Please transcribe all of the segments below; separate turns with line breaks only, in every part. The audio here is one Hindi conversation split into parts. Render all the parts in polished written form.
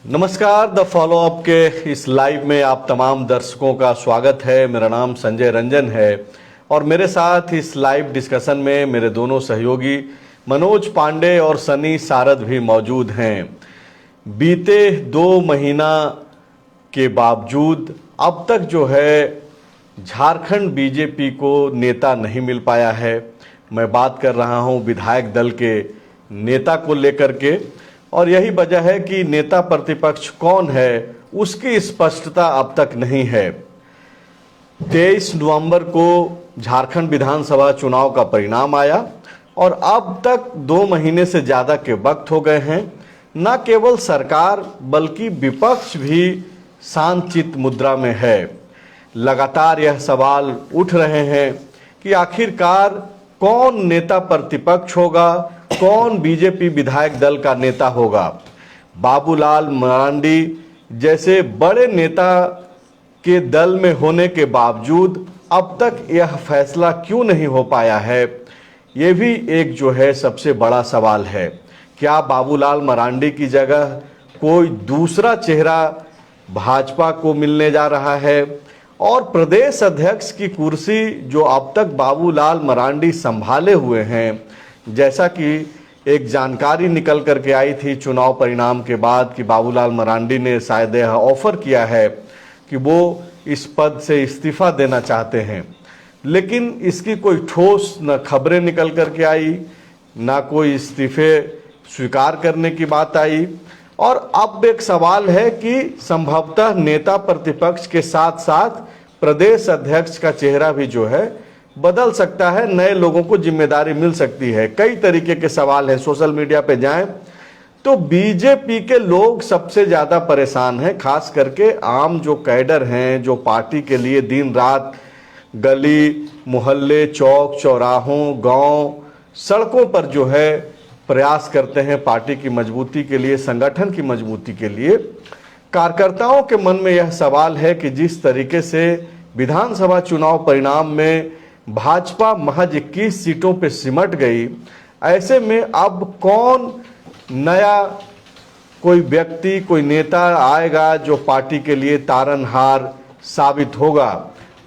नमस्कार। द फॉलो अप के इस लाइव में आप तमाम दर्शकों का स्वागत है। मेरा नाम संजय रंजन है और मेरे साथ इस लाइव डिस्कशन में मेरे दोनों सहयोगी मनोज पांडे और सनी सारद भी मौजूद हैं। बीते 2 महीना के बावजूद अब तक जो है झारखंड बीजेपी को नेता नहीं मिल पाया है। मैं बात कर रहा हूं विधायक दल के नेता को लेकर के, और यही वजह है कि नेता प्रतिपक्ष कौन है उसकी स्पष्टता अब तक नहीं है। 23 नवंबर को झारखंड विधानसभा चुनाव का परिणाम आया और अब तक 2 महीने से ज़्यादा के वक्त हो गए हैं। न केवल सरकार बल्कि विपक्ष भी शांतचित्त मुद्रा में है। लगातार यह सवाल उठ रहे हैं कि आखिरकार कौन नेता प्रतिपक्ष होगा, कौन बीजेपी विधायक दल का नेता होगा। बाबूलाल मरांडी जैसे बड़े नेता के दल में होने के बावजूद अब तक यह फैसला क्यों नहीं हो पाया है, ये भी एक जो है सबसे बड़ा सवाल है। क्या बाबूलाल मरांडी की जगह कोई दूसरा चेहरा भाजपा को मिलने जा रहा है, और प्रदेश अध्यक्ष की कुर्सी जो अब तक बाबूलाल मरांडी संभाले हुए हैं, जैसा कि एक जानकारी निकल करके आई थी चुनाव परिणाम के बाद कि बाबूलाल मरांडी ने शायद यह ऑफर किया है कि वो इस पद से इस्तीफा देना चाहते हैं, लेकिन इसकी कोई ठोस न खबरें निकल करके आई, ना कोई इस्तीफे स्वीकार करने की बात आई। और अब एक सवाल है कि संभवतः नेता प्रतिपक्ष के साथ साथ प्रदेश अध्यक्ष का चेहरा भी जो है बदल सकता है, नए लोगों को जिम्मेदारी मिल सकती है। कई तरीके के सवाल हैं। सोशल मीडिया पे जाएं तो बीजेपी के लोग सबसे ज़्यादा परेशान हैं, खास करके आम जो कैडर हैं, जो पार्टी के लिए दिन रात गली मोहल्ले चौक चौराहों गांव सड़कों पर जो है प्रयास करते हैं पार्टी की मजबूती के लिए, संगठन की मजबूती के लिए। कार्यकर्ताओं के मन में यह सवाल है कि जिस तरीके से विधानसभा चुनाव परिणाम में भाजपा महज 21 सीटों पे सिमट गई, ऐसे में अब कौन नया कोई व्यक्ति, कोई नेता आएगा जो पार्टी के लिए तारनहार साबित होगा।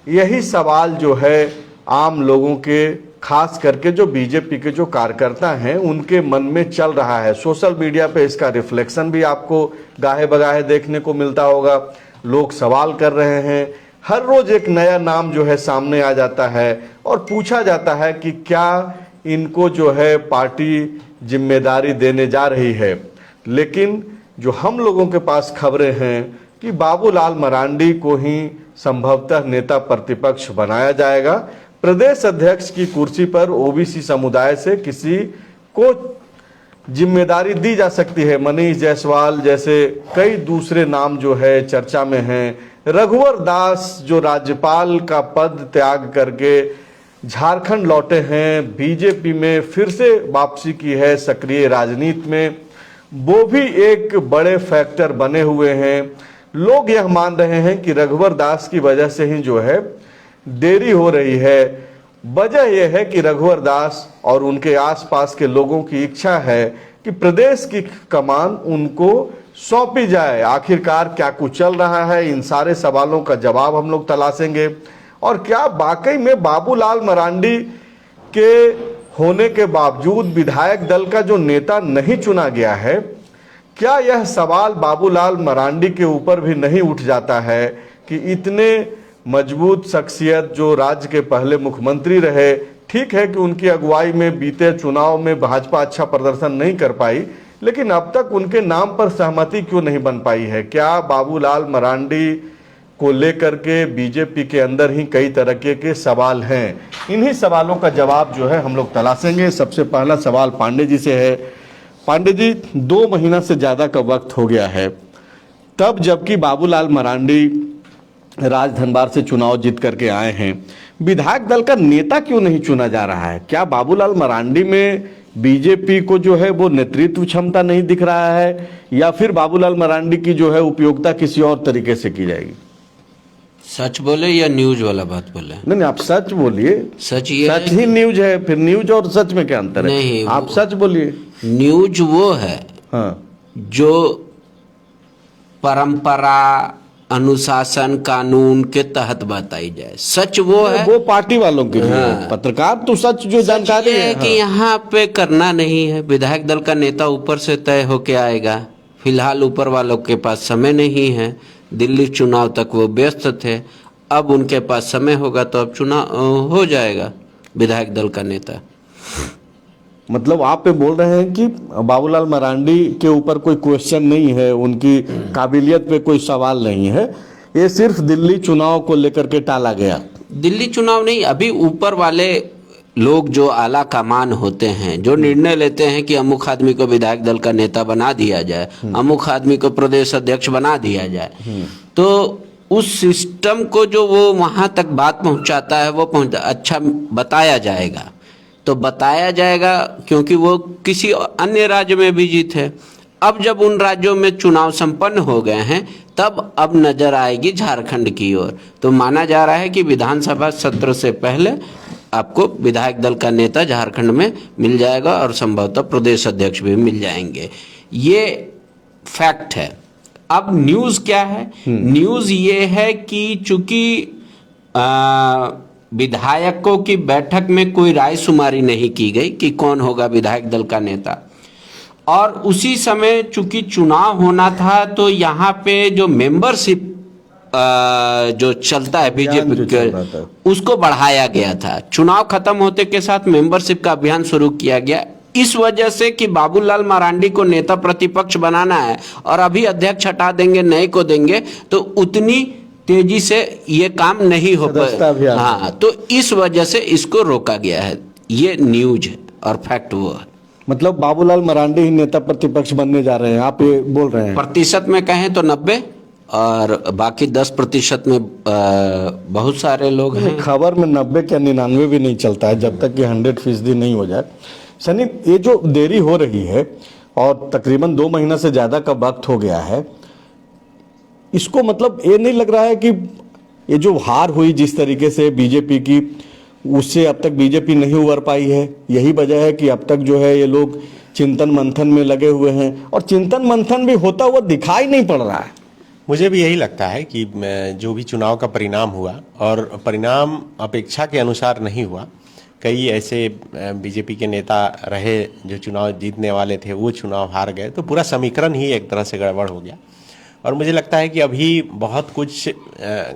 यही सवाल जो है आम लोगों के, खास करके जो बीजेपी के जो कार्यकर्ता हैं, उनके मन में चल रहा है। सोशल मीडिया पे इसका रिफ्लेक्शन भी आपको गाहे बगाहे देखने को मिलता होगा। लोग सवाल कर रहे हैं, हर रोज एक नया नाम जो है सामने आ जाता है और पूछा जाता है कि क्या इनको जो है पार्टी जिम्मेदारी देने जा रही है। लेकिन जो हम लोगों के पास खबरें हैं कि बाबूलाल मरांडी को ही संभवतः नेता प्रतिपक्ष बनाया जाएगा। प्रदेश अध्यक्ष की कुर्सी पर ओबीसी समुदाय से किसी को जिम्मेदारी दी जा सकती है। मनीष जायसवाल जैसे कई दूसरे नाम जो है चर्चा में हैं। रघुवर दास जो राज्यपाल का पद त्याग करके झारखंड लौटे हैं, बीजेपी में फिर से वापसी की है सक्रिय राजनीति में, वो भी एक बड़े फैक्टर बने हुए हैं। लोग यह मान रहे हैं कि रघुवर दास की वजह से ही जो है देरी हो रही है। वजह यह है कि रघुवर दास और उनके आसपास के लोगों की इच्छा है कि प्रदेश की कमान उनको सौंपी जाए। आखिरकार क्या कुछ चल रहा है, इन सारे सवालों का जवाब हम लोग तलाशेंगे। और क्या वाकई में बाबूलाल मरांडी के होने के बावजूद विधायक दल का जो नेता नहीं चुना गया है, क्या यह सवाल बाबूलाल मरांडी के ऊपर भी नहीं उठ जाता है कि इतने मजबूत शख्सियत जो राज्य के पहले मुख्यमंत्री रहे, ठीक है कि उनकी अगुवाई में बीते चुनाव में भाजपा अच्छा प्रदर्शन नहीं कर पाई, लेकिन अब तक उनके नाम पर सहमति क्यों नहीं बन पाई है। क्या बाबूलाल मरांडी को लेकर के बीजेपी के अंदर ही कई तरह के सवाल हैं। इन्हीं सवालों का जवाब जो है हम लोग तलाशेंगे। सबसे पहला सवाल पांडे जी से है। पांडे जी, 2 महीना से ज़्यादा का वक्त हो गया है, तब जबकि बाबूलाल मरांडी राजधनबार से चुनाव जीत करके आए हैं, विधायक दल का नेता क्यों नहीं चुना जा रहा है? क्या बाबूलाल मरांडी में बीजेपी को जो है वो नेतृत्व क्षमता नहीं दिख रहा है, या फिर बाबूलाल मरांडी की जो है उपयोगिता किसी और तरीके से की जाएगी?
सच बोले या न्यूज वाला बात बोले?
नहीं, आप सच बोलिए।
सच ये
सच ही न्यूज है, फिर न्यूज और सच में क्या अंतर है?
नहीं,
आप सच बोलिए।
न्यूज वो है
हाँ,
जो परंपरा, अनुशासन, कानून के तहत बताई जाए। सच वो है,
वो पार्टी वालों के लिए।
हाँ।
पत्रकार तो सच जो जानकारी
ये है
है,
कि यहाँ पे करना नहीं है। विधायक दल का नेता ऊपर से तय होके आएगा। फिलहाल ऊपर वालों के पास समय नहीं है। दिल्ली चुनाव तक वो व्यस्त थे, अब उनके पास समय होगा तो अब चुनाव हो जाएगा विधायक दल का नेता।
मतलब आप पे बोल रहे हैं कि बाबूलाल मरांडी के ऊपर कोई क्वेश्चन नहीं है, उनकी काबिलियत पे कोई सवाल नहीं है, ये सिर्फ दिल्ली चुनाव को लेकर के टाला गया।
दिल्ली चुनाव नहीं, अभी ऊपर वाले लोग जो आला कमान होते हैं, जो निर्णय लेते हैं कि अमुक आदमी को विधायक दल का नेता बना दिया जाए, अमुक आदमी को प्रदेश अध्यक्ष बना दिया जाए, तो उस सिस्टम को जो वो वहां तक बात पहुंचाता है, वो अच्छा बताया जाएगा। तो बताया जाएगा क्योंकि वो किसी अन्य राज्य में भी जीते। अब जब उन राज्यों में चुनाव संपन्न हो गए हैं, तब अब नजर आएगी झारखंड की ओर। तो माना जा रहा है कि विधानसभा सत्र से पहले आपको विधायक दल का नेता झारखंड में मिल जाएगा और संभवतः प्रदेश अध्यक्ष भी मिल जाएंगे। ये फैक्ट है। अब न्यूज़ क्या है? न्यूज़ ये है कि चूंकि विधायकों की बैठक में कोई राय शुमारी नहीं की गई कि कौन होगा विधायक दल का नेता, और उसी समय चूंकि चुनाव होना था, तो यहाँ पे जो मेंबरशिप जो चलता है बीजेपी के, उसको बढ़ाया गया था। चुनाव खत्म होते के साथ मेंबरशिप का अभियान शुरू किया गया, इस वजह से कि बाबूलाल मरांडी को नेता प्रतिपक्ष बनाना है और अभी अध्यक्ष हटा देंगे, नए को देंगे, तो उतनी तेजी से ये काम नहीं हो पाए। हाँ, तो इस वजह से इसको रोका गया है। ये न्यूज है और फैक्ट वो है।
मतलब बाबूलाल मरांडी ही नेता प्रतिपक्ष बनने जा रहे हैं, आप ये बोल रहे हैं? प्रतिशत
में कहें तो 90 और बाकी 10% में बहुत सारे लोग हैं।
खबर में 90 क्या 99 भी नहीं चलता है जब तक कि 100% नहीं हो जाए। सनी, ये जो देरी हो रही है और तकरीबन 2 महीना से ज्यादा का वक्त हो गया है, इसको मतलब ये नहीं लग रहा है कि ये जो हार हुई जिस तरीके से बीजेपी की, उससे अब तक बीजेपी नहीं उबर पाई है? यही वजह है कि अब तक जो है ये लोग चिंतन मंथन में लगे हुए हैं, और चिंतन मंथन भी होता हुआ दिखाई नहीं पड़ रहा है।
मुझे भी यही लगता है कि जो भी चुनाव का परिणाम हुआ, और परिणाम अपेक्षा के अनुसार नहीं हुआ। कई ऐसे बीजेपी के नेता रहे जो चुनाव जीतने वाले थे, वो चुनाव हार गए, तो पूरा समीकरण ही एक तरह से गड़बड़ हो गया। और मुझे लगता है कि अभी बहुत कुछ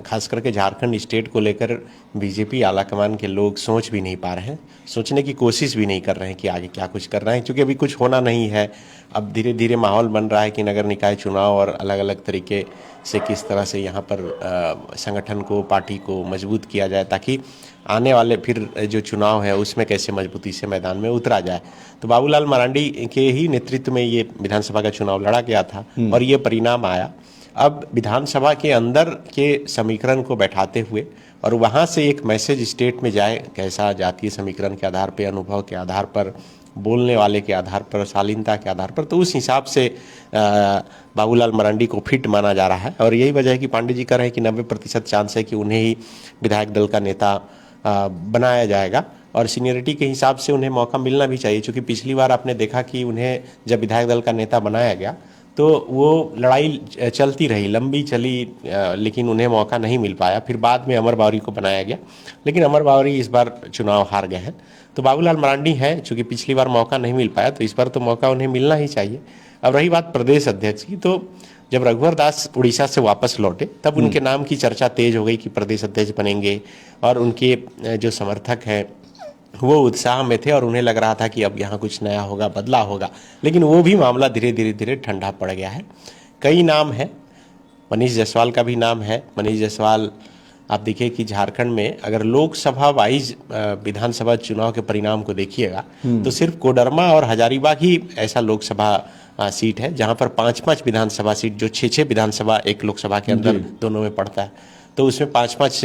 खास करके झारखंड स्टेट को लेकर बीजेपी आलाकमान के लोग सोच भी नहीं पा रहे हैं, सोचने की कोशिश भी नहीं कर रहे हैं कि आगे क्या कुछ करना है, क्योंकि अभी कुछ होना नहीं है। अब धीरे धीरे माहौल बन रहा है कि नगर निकाय चुनाव और अलग अलग तरीके से किस तरह से यहाँ पर संगठन को, पार्टी को मजबूत किया जाए, ताकि आने वाले फिर जो चुनाव है उसमें कैसे मजबूती से मैदान में उतरा जाए। तो बाबूलाल मरांडी के ही नेतृत्व में ये विधानसभा का चुनाव लड़ा गया था और ये परिणाम आया। अब विधानसभा के अंदर के समीकरण को बैठाते हुए और वहाँ से एक मैसेज स्टेट में जाए, कैसा जातीय समीकरण के आधार पर, अनुभव के आधार पर, बोलने वाले के आधार पर, शालीनता के आधार पर, तो उस हिसाब से बाबूलाल मरांडी को फिट माना जा रहा है। और यही वजह है कि पांडे जी कह रहे हैं कि 90% चांस है कि उन्हें ही विधायक दल का नेता बनाया जाएगा, और सीनियरिटी के हिसाब से उन्हें मौका मिलना भी चाहिए। क्योंकि पिछली बार आपने देखा कि उन्हें जब विधायक दल का नेता बनाया गया तो वो लड़ाई चलती रही, लंबी चली, लेकिन उन्हें मौका नहीं मिल पाया। फिर बाद में अमर बावरी को बनाया गया, लेकिन अमर बावरी इस बार चुनाव हार गए हैं। तो बाबूलाल मरांडी हैं, चूँकि पिछली बार मौका नहीं मिल पाया, तो इस बार तो मौका उन्हें मिलना ही चाहिए। अब रही बात प्रदेश अध्यक्ष की, तो जब रघुवर दास उड़ीसा से वापस लौटे तब उनके नाम की चर्चा तेज हो गई कि प्रदेश अध्यक्ष बनेंगे, और उनके जो समर्थक हैं वो उत्साह में थे और उन्हें लग रहा था कि अब यहाँ कुछ नया होगा, बदला होगा। लेकिन वो भी मामला धीरे धीरे ठंडा पड़ गया है। कई नाम हैं, मनीष जायसवाल का भी नाम है। मनीष जायसवाल, आप देखिए कि झारखंड में अगर लोकसभा वाइज विधानसभा चुनाव के परिणाम को देखिएगा तो सिर्फ कोडरमा और हजारीबाग ही ऐसा लोकसभा सीट है जहां पर 5-5 विधानसभा सीट, जो 6-6 विधानसभा एक लोकसभा के अंदर दोनों में पड़ता है, तो उसमें 5-5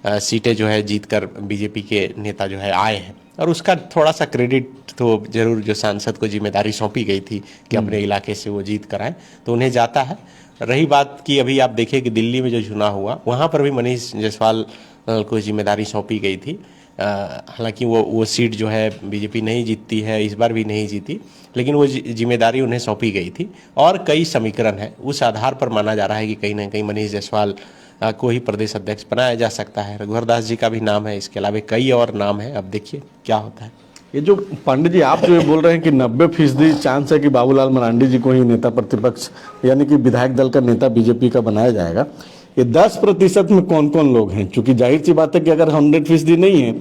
सीटें जो है जीतकर बीजेपी के नेता जो है आए हैं। और उसका थोड़ा सा क्रेडिट तो जरूर जो सांसद को जिम्मेदारी सौंपी गई थी कि अपने इलाके से वो जीत कर आए, तो उन्हें जाता है। रही बात कि अभी आप देखिए कि दिल्ली में जो चुनाव हुआ वहाँ पर भी मनीष जायसवाल को जिम्मेदारी सौंपी गई थी, हालांकि वो सीट जो है बीजेपी नहीं जीतती है, इस बार भी नहीं जीती, लेकिन वो जिम्मेदारी उन्हें सौंपी गई थी और कई समीकरण है उस आधार पर माना जा रहा है कि कहीं ना कहीं मनीष जायसवाल को ही प्रदेश अध्यक्ष बनाया जा सकता है। रघुवर दास जी का भी नाम है, इसके अलावा कई और नाम है। अब देखिए क्या होता है।
ये जो पांडे जी आप जो ये बोल रहे हैं कि 90% चांस है कि बाबूलाल मरांडी जी को ही नेता प्रतिपक्ष यानी कि विधायक दल का नेता बीजेपी का बनाया जाएगा, ये 10% में कौन कौन लोग हैं? क्योंकि जाहिर सी बात है कि अगर 100% नहीं है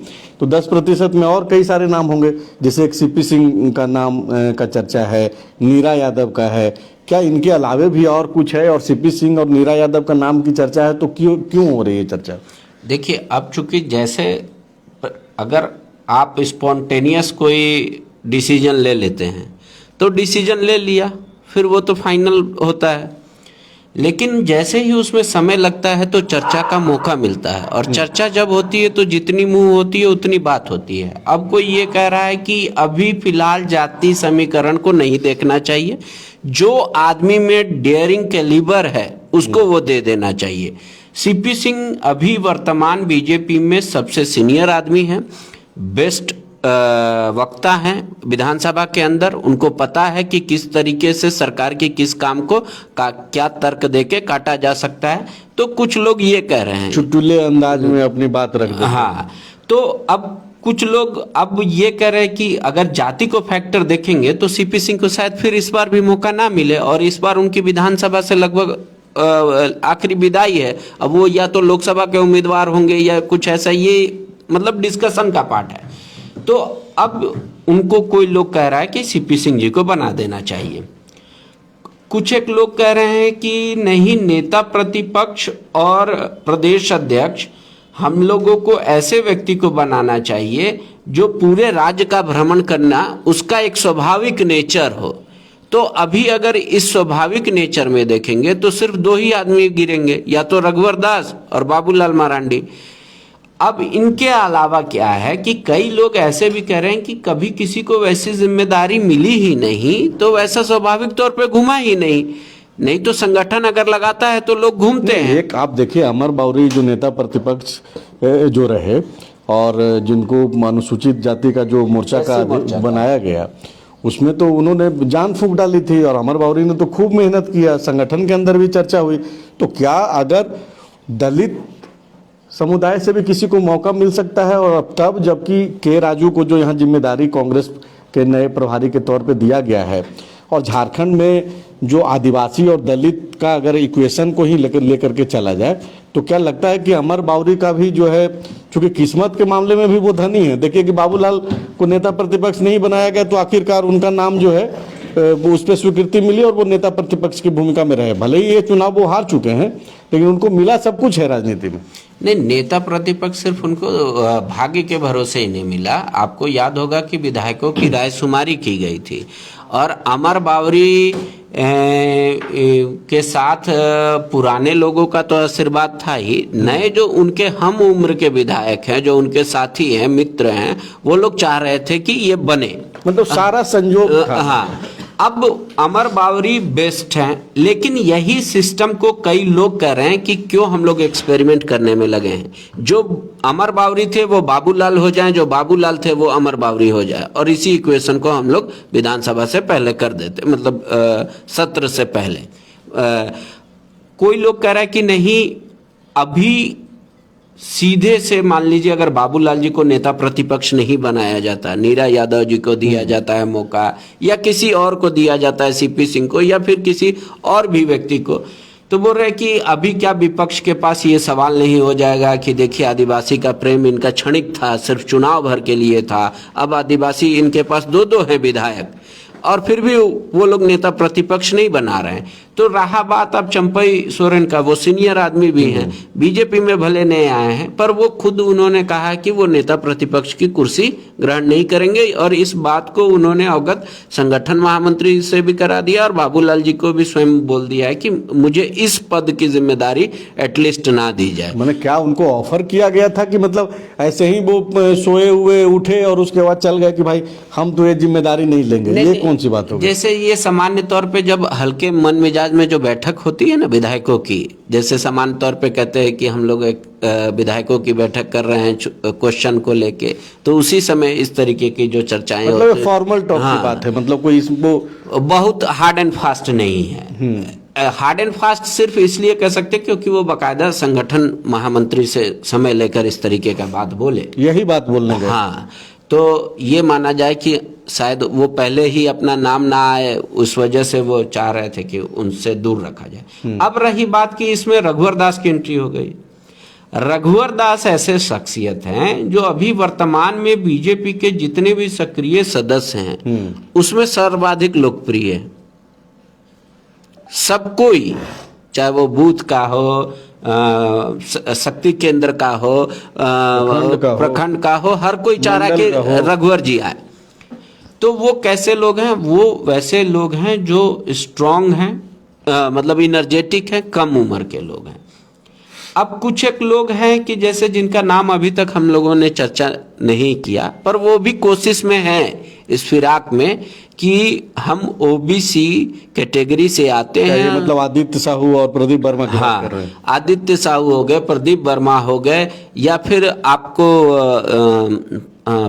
तो 10% में और कई सारे नाम होंगे, जैसे एक सीपी सिंह का नाम का चर्चा है, नीरा यादव का है, क्या इनके अलावे भी और कुछ है? और सीपी सिंह और नीरा यादव का नाम की चर्चा है तो क्यों हो रही है चर्चा?
देखिए, अब चूंकि जैसे अगर आप स्पॉन्टेनियस कोई डिसीजन ले लेते हैं तो डिसीजन ले लिया, फिर वो तो फाइनल होता है। लेकिन जैसे ही उसमें समय लगता है तो चर्चा का मौका मिलता है, और चर्चा जब होती है तो जितनी मुंह होती है उतनी बात होती है। अब कोई ये कह रहा है कि अभी फिलहाल जाति समीकरण को नहीं देखना चाहिए, जो आदमी में डेयरिंग कैलिबर है उसको वो दे देना चाहिए। सीपी सिंह अभी वर्तमान बीजेपी में सबसे सीनियर आदमी हैं, बेस्ट वक्ता हैं विधानसभा के अंदर। उनको पता है कि किस तरीके से सरकार के किस काम को क्या तर्क देके काटा जा सकता है। तो कुछ लोग ये कह रहे हैं,
चुटकुले अंदाज में अपनी बात रख देते हैं।
हाँ, तो अब कुछ लोग अब ये कह रहे हैं कि अगर जाति को फैक्टर देखेंगे तो सीपी सिंह को शायद फिर इस बार भी मौका ना मिले, और इस बार उनकी विधानसभा से लगभग आखिरी विदाई है। अब वो या तो लोकसभा के उम्मीदवार होंगे या कुछ ऐसा, ये मतलब डिस्कशन का पार्ट है। तो अब उनको कोई लोग कह रहा है कि सीपी सिंह जी को बना देना चाहिए। कुछ एक लोग कह रहे हैं कि नहीं, नेता प्रतिपक्ष और प्रदेश अध्यक्ष हम लोगों को ऐसे व्यक्ति को बनाना चाहिए जो पूरे राज्य का भ्रमण करना उसका एक स्वाभाविक नेचर हो। तो अभी अगर इस स्वाभाविक नेचर में देखेंगे तो सिर्फ दो ही आदमी गिरेंगे, या तो रघुवर दास और बाबूलाल मरांडी। अब इनके अलावा क्या है कि कई लोग ऐसे भी कह रहे हैं कि कभी किसी को वैसी जिम्मेदारी मिली ही नहीं तो वैसा स्वाभाविक तौर पे घुमा ही नहीं तो संगठन अगर लगाता है तो लोग घूमते हैं।
एक आप देखिए, अमर बावरी जो नेता प्रतिपक्ष जो रहे और जिनको अनुसूचित जाति का जो मोर्चा का बनाया गया, उसमें तो उन्होंने जान फूंक डाली थी और अमर बावरी ने तो खूब मेहनत किया, संगठन के अंदर भी चर्चा हुई। तो क्या अगर दलित समुदाय से भी किसी को मौका मिल सकता है? और अब तब जबकि के राजू को जो यहाँ जिम्मेदारी कांग्रेस के नए प्रभारी के तौर पे दिया गया है, और झारखंड में जो आदिवासी और दलित का अगर इक्वेशन को ही लेकर के चला जाए तो क्या लगता है कि अमर बावरी का भी जो है, चूंकि किस्मत के मामले में भी वो धनी है। देखिए कि बाबूलाल को नेता प्रतिपक्ष नहीं बनाया गया तो आखिरकार उनका नाम जो है वो उस पर स्वीकृति मिली और वो नेता प्रतिपक्ष की भूमिका में रहे। भले ही ये चुनाव वो हार चुके हैं, लेकिन उनको मिला सब कुछ है राजनीति में।
नहीं, नेता प्रतिपक्ष सिर्फ उनको भाग्य के भरोसे ही नहीं मिला। आपको याद होगा कि विधायकों की रायशुमारी की गई थी और अमर बावरी के साथ पुराने लोगों का तो आशीर्वाद था ही, नए जो उनके हम उम्र के विधायक हैं, जो उनके साथी हैं, मित्र हैं, वो लोग चाह रहे थे कि ये बने,
मतलब सारा संयोग था।
हाँ, अब अमर बावरी बेस्ट हैं, लेकिन यही सिस्टम को कई लोग कह रहे हैं कि क्यों हम लोग एक्सपेरिमेंट करने में लगे हैं। जो अमर बावरी थे वो बाबूलाल हो जाएं, जो बाबूलाल थे वो अमर बावरी हो जाए, और इसी इक्वेशन को हम लोग विधानसभा से पहले कर देते, मतलब सत्र से पहले। कोई लोग कह रहा है कि नहीं, अभी सीधे से मान लीजिए अगर बाबूलाल जी को नेता प्रतिपक्ष नहीं बनाया जाता, नीरा यादव जी को दिया जाता है मौका, या किसी और को दिया जाता है, सीपी सिंह को, या फिर किसी और भी व्यक्ति को, तो बोल रहे कि अभी क्या विपक्ष के पास ये सवाल नहीं हो जाएगा कि देखिए आदिवासी का प्रेम इनका क्षणिक था, सिर्फ चुनाव भर के लिए था, अब आदिवासी इनके पास दो हैं विधायक, और फिर भी वो लोग नेता प्रतिपक्ष नहीं बना रहे हैं। तो रहा बात अब चंपई सोरेन का, वो सीनियर आदमी भी हैं, बीजेपी में भले नए आए हैं, पर वो खुद उन्होंने कहा कि वो नेता प्रतिपक्ष की कुर्सी ग्रहण नहीं करेंगे, और इस बात को उन्होंने अवगत संगठन महामंत्री से भी करा दिया और बाबूलाल जी को भी स्वयं बोल दिया है कि मुझे इस पद की जिम्मेदारी एटलीस्ट ना दी जाए।
मैंने क्या उनको ऑफर किया गया था कि मतलब ऐसे ही वो सोए हुए उठे और उसके बाद चल गए कि भाई हम तो ये जिम्मेदारी नहीं लेंगे? ये कौन कौन सी बात होगी?
जैसे ये सामान्य तौर पे जब हल्के मन मिजाज में जो बैठक होती है ना विधायकों की, जैसे सामान्य तौर पे कहते हैं कि हम लोग एक विधायकों की बैठक कर रहे हैं क्वेश्चन को लेके, तो उसी समय इस तरीके की जो चर्चाएं
मतलब
होती
फॉर्मल टॉक की बात है, मतलब कोई इसको
बहुत हार्ड एंड फास्ट नहीं है। हार्ड एंड फास्ट सिर्फ इसलिए कह सकते क्योंकि वो बाकायदा संगठन महामंत्री से समय लेकर इस तरीके का बात बोले,
यही बात बोलने गए।
हाँ, तो ये माना जाए कि शायद वो पहले ही अपना नाम ना आए, उस वजह से वो चाह रहे थे कि उनसे दूर रखा जाए। अब रही बात कि इसमें रघुवर दास की एंट्री हो गई। रघुवर दास ऐसे शख्सियत हैं जो अभी वर्तमान में बीजेपी के जितने भी सक्रिय सदस्य हैं उसमें सर्वाधिक लोकप्रिय है। सब कोई, चाहे वो बूथ का हो, शक्ति केंद्र का हो, प्रखंड का हो, हर कोई चाह रहा है कि रघुवर जी आए। तो वो कैसे लोग हैं? वो वैसे लोग हैं जो स्ट्रांग हैं, मतलब इनर्जेटिक हैं, कम उम्र के लोग हैं। अब कुछ एक लोग हैं कि जैसे जिनका नाम अभी तक हम लोगों ने चर्चा नहीं किया, पर वो भी कोशिश में हैं इस फिराक में कि हम ओबीसी कैटेगरी से आते हैं।
मतलब आदित्य साहू और प्रदीप वर्मा की बात कर रहे हैं।
आदित्य साहू हो गए, प्रदीप वर्मा हो गए, या फिर आपको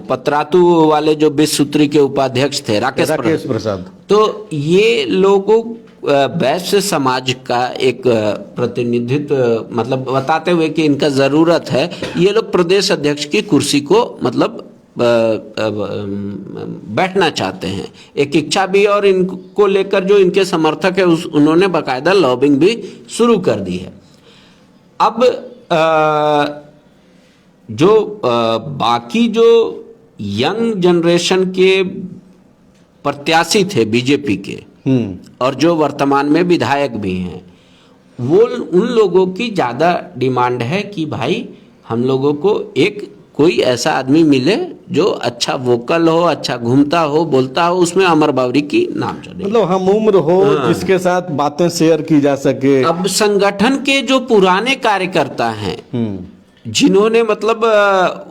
पतरातू वाले जो 20 सूत्री के उपाध्यक्ष थे राकेश
प्रसाद।
तो ये लोगों वैश्य समाज का एक प्रतिनिधित्व मतलब बताते हुए कि इनका जरूरत है, ये लोग प्रदेश अध्यक्ष की कुर्सी को मतलब बैठना चाहते हैं, एक इच्छा भी, और इनको लेकर जो इनके समर्थक है उन्होंने बाकायदा लॉबिंग भी शुरू कर दी है। अब बाकी जो यंग जनरेशन के प्रत्याशी थे बीजेपी के और जो वर्तमान में विधायक भी हैं, वो उन लोगों की ज्यादा डिमांड है कि भाई हम लोगों को एक कोई ऐसा आदमी मिले जो अच्छा वोकल हो, अच्छा घूमता हो, बोलता हो, उसमें अमर बावरी की नाम चले,
मतलब हम उम्र हो जिसके साथ बातें शेयर की जा सके।
अब संगठन के जो पुराने कार्यकर्ता हैं जिन्होंने मतलब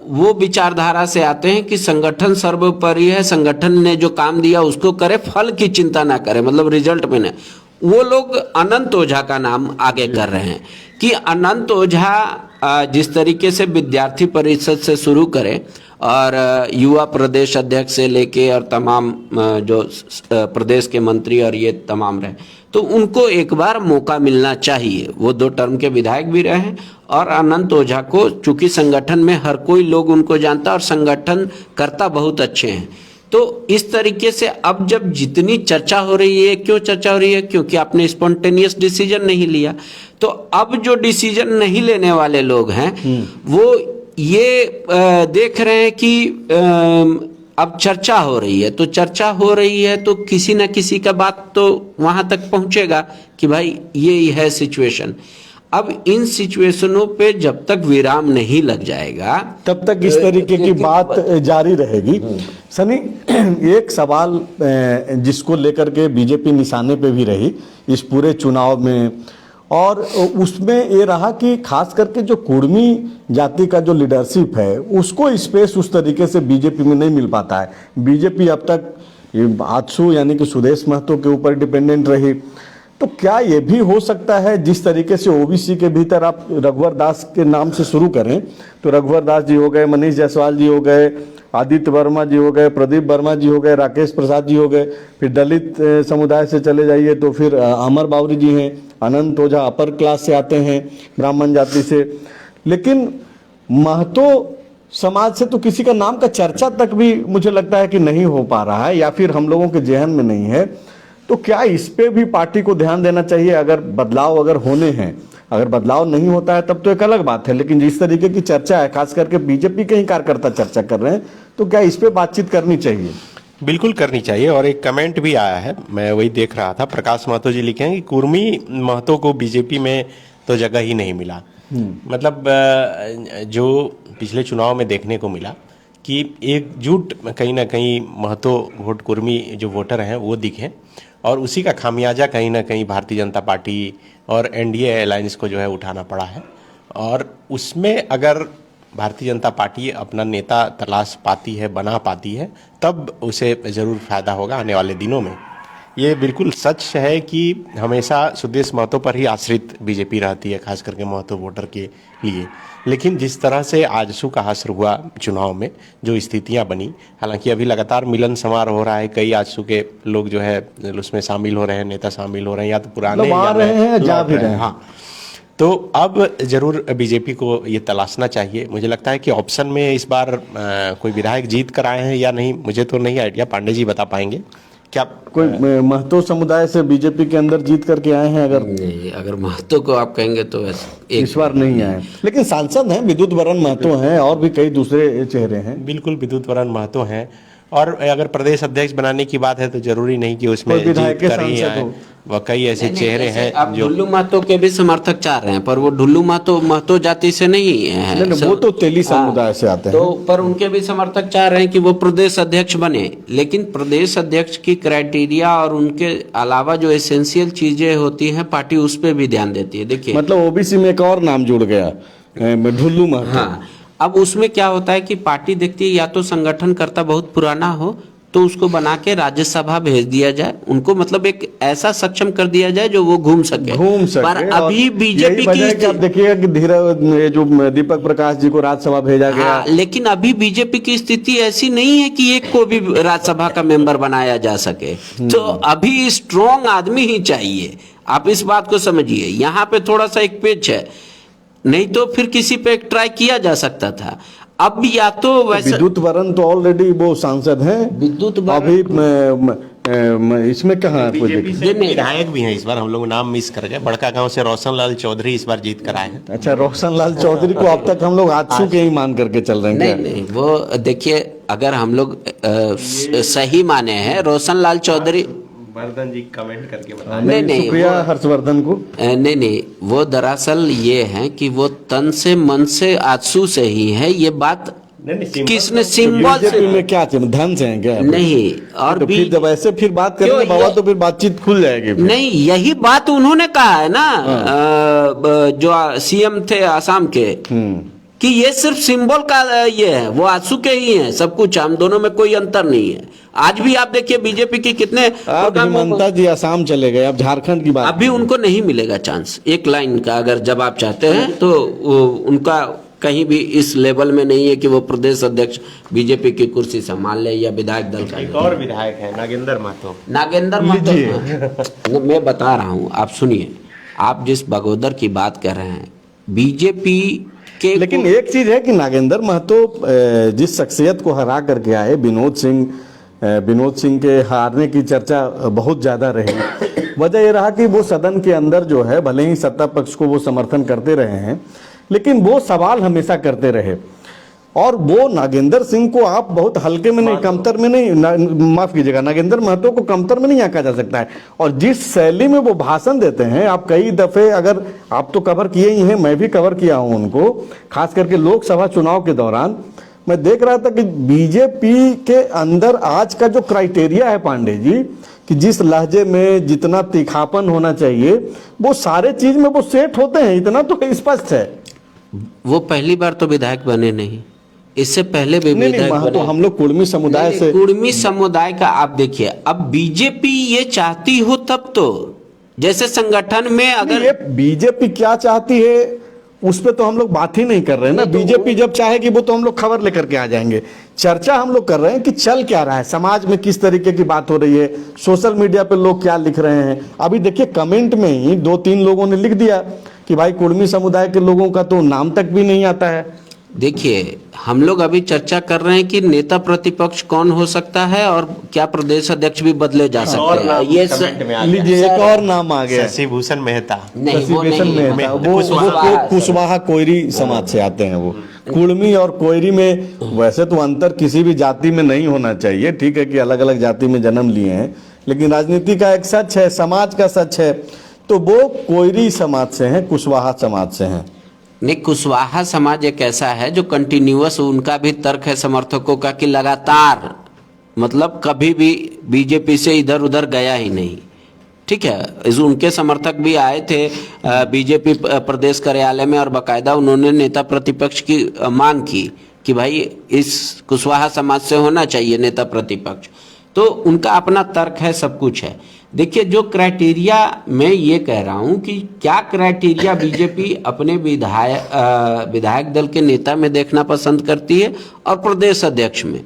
वो विचारधारा से आते हैं कि संगठन सर्वोपरि है, संगठन ने जो काम दिया उसको करे, फल की चिंता ना करे, मतलब रिजल्ट में नहीं, वो लोग अनंत ओझा का नाम आगे कर रहे हैं कि अनंत ओझा जिस तरीके से विद्यार्थी परिषद से शुरू करें और युवा प्रदेश अध्यक्ष से लेके और तमाम जो प्रदेश के मंत्री और ये तमाम रहे, तो उनको एक बार मौका मिलना चाहिए। वो 2 टर्म के विधायक भी रहे हैं और अनंत ओझा को चूंकि संगठन में हर कोई लोग उनको जानता और संगठन करता बहुत अच्छे हैं, तो इस तरीके से अब जब जितनी चर्चा हो रही है, क्यों चर्चा हो रही है? क्योंकि आपने स्पॉन्टेनियस डिसीजन नहीं लिया। तो अब जो डिसीजन नहीं लेने वाले लोग हैं वो ये देख रहे हैं कि अब चर्चा हो रही है, तो चर्चा हो रही है तो किसी न किसी का बात तो वहां तक पहुंचेगा कि भाई ये है सिचुएशन। अब इन सिचुएशनों पे जब तक विराम नहीं लग जाएगा
तब तक इस तरीके की बात जारी रहेगी। सनी, एक सवाल जिसको लेकर के बीजेपी निशाने पे भी रही इस पूरे चुनाव में, और उसमें ये रहा कि खास करके जो कुर्मी जाति का जो लीडरशिप है उसको स्पेस उस तरीके से बीजेपी में नहीं मिल पाता है। बीजेपी अब तक आजसू यानी कि सुदेश महतो के ऊपर डिपेंडेंट रही, तो क्या ये भी हो सकता है जिस तरीके से ओबीसी के भीतर आप रघुवर दास के नाम से शुरू करें तो रघुवर दास जी हो गए, मनीष जायसवाल जी हो गए, आदित्य वर्मा जी हो गए, प्रदीप वर्मा जी हो गए, राकेश प्रसाद जी हो गए, फिर दलित समुदाय से चले जाइए तो फिर अमर बावरी जी हैं, अनंत ओझा अपर क्लास से आते हैं ब्राह्मण जाति से, लेकिन महतो समाज से तो किसी का नाम का चर्चा तक भी मुझे लगता है कि नहीं हो पा रहा है या फिर हम लोगों के जहन में नहीं है। तो क्या इस पे भी पार्टी को ध्यान देना चाहिए? अगर बदलाव अगर होने हैं, अगर बदलाव नहीं होता है तब तो एक अलग बात है, लेकिन जिस तरीके की चर्चा है, खास करके बीजेपी के ही कार्यकर्ता चर्चा कर रहे हैं, तो क्या इस पे बातचीत करनी चाहिए?
बिल्कुल करनी चाहिए। और एक कमेंट भी आया है, मैं वही देख रहा था, प्रकाश महतो जी लिखे हैं कि कुर्मी महतो को बीजेपी में तो जगह ही नहीं मिला। मतलब जो पिछले चुनाव में देखने को मिला कि एकजुट कहीं ना कहीं महतो वोट कुर्मी जो वोटर हैं वो दिखे, और उसी का खामियाजा कहीं ना कहीं भारतीय जनता पार्टी और एनडीए अलायंस को जो है उठाना पड़ा है। और उसमें अगर भारतीय जनता पार्टी अपना नेता तलाश पाती है, बना पाती है, तब उसे ज़रूर फायदा होगा आने वाले दिनों में। ये बिल्कुल सच है कि हमेशा सुदेश महतो पर ही आश्रित बीजेपी रहती है, खास करके महतो वोटर के लिए। लेकिन जिस तरह से आजसू का हश्र हुआ चुनाव में, जो स्थितियां बनी, हालांकि अभी लगातार मिलन समारोह हो रहा है, कई आजसू के लोग जो है उसमें शामिल हो रहे हैं, नेता शामिल हो रहे हैं, या तो पुराने
आ रहे हैं, जा भी रहे हैं।
हाँ, तो अब जरूर बीजेपी को ये तलाशना चाहिए। मुझे लगता है कि ऑप्शन में इस बार कोई विधायक जीत कर आए हैं या नहीं, मुझे तो नहीं आइडिया, पांडे जी बता पाएंगे क्या?
कोई महतो समुदाय से बीजेपी के अंदर जीत करके आए हैं?
अगर महतो को आप कहेंगे तो
इस बार नहीं आए, लेकिन सांसद हैं, विद्युत वरण महतो हैं, और भी कई दूसरे चेहरे हैं।
बिल्कुल विद्युत वरण महतो हैं, और अगर प्रदेश अध्यक्ष बनाने की बात है तो जरूरी नहीं कि उसमें
विधायक
जीत कर ही आए। वह कई ऐसे चेहरे हैं
आप
जो
ढुल्लू महतो के भी समर्थक चाह रहे हैं, पर वो ढुल्लू महतो जाति से नहीं है।
नहीं, वो तो तेली समुदाय से आते हैं।
तो पर उनके भी समर्थक चाह रहे हैं कि वो प्रदेश अध्यक्ष बने, लेकिन प्रदेश अध्यक्ष की क्राइटेरिया और उनके अलावा जो एसेंशियल चीजें होती हैं, पार्टी उस पर भी ध्यान देती है। देखिए,
मतलब ओबीसी में एक और नाम जुड़ गया, ढुल्लू महतो।
हाँ, अब उसमें क्या होता है कि पार्टी देखती है या तो संगठनकर्ता बहुत पुराना हो तो उसको बना के राज्यसभा भेज दिया जाए, उनको मतलब एक ऐसा सक्षम कर दिया जाए जो वो घूम सके। पर अभी बीजेपी की
आप देखिएगा कि धीरे जो दीपक प्रकाश जी को राज्यसभा भेजा गया।
हाँ, लेकिन अभी बीजेपी की स्थिति ऐसी नहीं है कि एक को भी राज्यसभा का मेंबर बनाया जा सके। तो अभी स्ट्रॉन्ग आदमी ही चाहिए, आप इस बात को समझिए। यहाँ पे थोड़ा सा एक पेच है, नहीं तो फिर किसी पे एक ट्राई किया जा सकता था। अब या तो वैसे
विद्युत वरण तो ऑलरेडी वो सांसद हैं,
विद्युत
अभी इसमें कहाँ
विधायक भी हैं। इस बार हम लोग नाम मिस कर गए, बड़का गांव से रोशन लाल चौधरी इस बार जीत कर आए हैं।
अच्छा, रोशन लाल चौधरी को अब तक हम लोग आजसू के ही मान करके चल रहे हैं।
नहीं, वो देखिए, अगर हम लोग सही माने हैं रोशन लाल चौधरी,
वर्धन जी कमेंट करके बताएं।
नहीं,
सुप्रिया हर्षवर्धन को
नहीं, वो दरअसल ये है कि वो तन से मन से आजसू से ही है। ये बात किसने सिंबल से
में क्या धन से है क्या?
नहीं, और
तो फिर जब ऐसे फिर बात करेंगे बाबा तो फिर बातचीत खुल जाएगी।
नहीं, यही बात उन्होंने कहा है ना, जो सीएम थे आसाम के, कि ये सिर्फ सिंबल का ये है, वो आजसू के ही हैं, सब कुछ, हम दोनों में कोई अंतर नहीं है। आज भी आप देखिए बीजेपी की कितने
ममता जी आसाम चले गए, अब झारखंड की बात।
अभी उनको नहीं मिलेगा चांस एक लाइन का, अगर जब आप चाहते हैं तो उनका कहीं भी इस लेवल में नहीं है कि वो प्रदेश अध्यक्ष बीजेपी की कुर्सी संभाल ले या विधायक दल का।
एक और विधायक है नागेंद्र
महतो। मैं बता रहा हूँ, आप सुनिए, आप जिस बगोदर की बात कर रहे हैं बीजेपी के,
लेकिन एक चीज है कि नागेंद्र महतो जिस शख्सियत को हरा करके आए, विनोद सिंह के हारने की चर्चा बहुत ज्यादा रही। वजह यह रहा कि वो सदन के अंदर जो है, भले ही सत्ता पक्ष को वो समर्थन करते रहे हैं, लेकिन वो सवाल हमेशा करते रहे। और वो नागेंद्र सिंह को आप बहुत हल्के में नहीं, कमतर में नहीं, माफ कीजिएगा, नागेंद्र महतो को कमतर में नहीं आंका जा सकता है। और जिस शैली में वो भाषण देते हैं, आप कई दफे, अगर आप तो कवर किए ही हैं, मैं भी कवर किया हूं उनको, खास करके लोकसभा चुनाव के दौरान। मैं देख रहा था कि बीजेपी के अंदर आज का जो क्राइटेरिया है पांडे जी, कि जिस लहजे में जितना तीखापन होना चाहिए, वो सारे चीज में वो सेट होते हैं, इतना तो स्पष्ट है।
वो पहली बार तो विधायक बने नहीं, इससे पहले भी विधायक बने।
तो हम लोग कुर्मी समुदाय से,
कुर्मी समुदाय का आप देखिए, अब बीजेपी ये चाहती हो तब तो, जैसे संगठन में अगर
ये बीजेपी क्या चाहती है उस पे तो हम लोग बात ही नहीं कर रहे हैं ना। बीजेपी जब चाहेगी वो तो हम लोग खबर लेकर के आ जाएंगे। चर्चा हम लोग कर रहे हैं कि चल क्या रहा है, समाज में किस तरीके की बात हो रही है, सोशल मीडिया पे लोग क्या लिख रहे हैं। अभी देखिए कमेंट में ही 2-3 लोगों ने लिख दिया कि भाई कुर्मी समुदाय के लोगों का तो नाम तक भी नहीं आता है।
देखिए, हम लोग अभी चर्चा कर रहे हैं कि नेता प्रतिपक्ष कौन हो सकता है और क्या प्रदेश अध्यक्ष भी बदले जा सकते हैं। ये
लीजिए एक और नाम आ गया,
शशिभूषण मेहता।
वो कुशवाहा कोयरी समाज से आते हैं। वो कुर्मी और कोयरी में वैसे तो अंतर किसी भी जाति में नहीं होना चाहिए, ठीक है कि अलग अलग जाति में जन्म लिए हैं, लेकिन राजनीति का एक सच है, समाज का सच है। तो वो कोयरी समाज से हैं, कुशवाहा समाज से हैं।
नहीं, कुशवाहा समाज एक ऐसा है जो कंटिन्यूअस, उनका भी तर्क है समर्थकों का कि लगातार, मतलब कभी भी बीजेपी से इधर उधर गया ही नहीं। ठीक है, इस उनके समर्थक भी आए थे बीजेपी प्रदेश कार्यालय में और बाकायदा उन्होंने नेता प्रतिपक्ष की मांग की कि भाई इस कुशवाहा समाज से होना चाहिए नेता प्रतिपक्ष। तो उनका अपना तर्क है, सब कुछ है। देखिए, जो क्राइटेरिया मैं ये कह रहा हूं कि क्या क्राइटेरिया बीजेपी अपने विधायक दल के नेता में देखना पसंद करती है और प्रदेश अध्यक्ष में,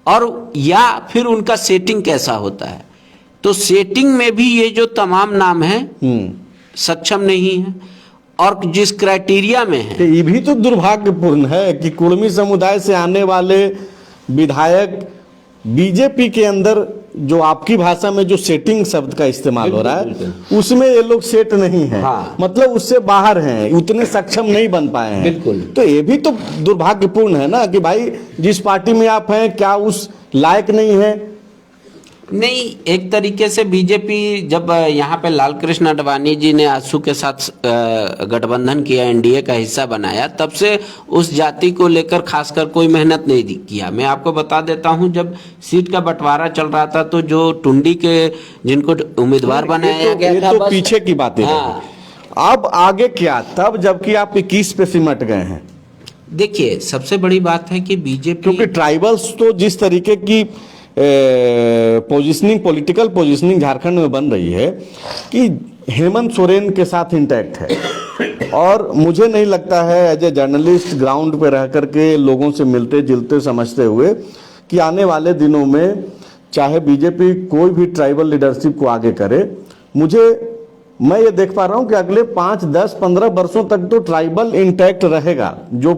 और या फिर उनका सेटिंग कैसा होता है। तो सेटिंग में भी ये जो तमाम नाम है सक्षम नहीं है, और जिस क्राइटेरिया में है,
तो ये भी तो दुर्भाग्यपूर्ण है कि कुर्मी समुदाय से आने वाले विधायक बीजेपी के अंदर जो आपकी भाषा में जो सेटिंग शब्द का इस्तेमाल हो रहा है उसमें ये लोग सेट नहीं है।
हाँ।
मतलब उससे बाहर हैं, उतने सक्षम नहीं बन पाए हैं।
बिल्कुल।
तो ये भी तो दुर्भाग्यपूर्ण है ना कि भाई जिस पार्टी में आप हैं क्या उस लायक नहीं है।
नहीं, एक तरीके से बीजेपी जब यहाँ पे लाल कृष्ण आडवाणी जी ने आजसू के साथ गठबंधन किया, एनडीए का हिस्सा बनाया, तब से उस जाति को लेकर खासकर कोई मेहनत नहीं किया। मैं आपको बता देता हूँ, जब सीट का बंटवारा चल रहा था तो जो टुंडी के जिनको उम्मीदवार बनाया गया था,
तो पीछे की बातें
हाँ।
अब आगे क्या, तब जबकि आप 21 पे सिमट गए हैं।
देखिए, सबसे बड़ी बात है कि बीजेपी,
क्योंकि ट्राइबल्स तो जिस तरीके की पोजिशनिंग, पॉलिटिकल पोजिशनिंग झारखंड में बन रही है कि हेमंत सोरेन के साथ इंटैक्ट है, और मुझे नहीं लगता है एज ए जर्नलिस्ट ग्राउंड पे रह करके लोगों से मिलते जुलते समझते हुए कि आने वाले दिनों में चाहे बीजेपी कोई भी ट्राइबल लीडरशिप को आगे करे, मैं ये देख पा रहा हूं कि अगले 5, 10, 15 वर्षों तक तो ट्राइबल इंटैक्ट रहेगा जो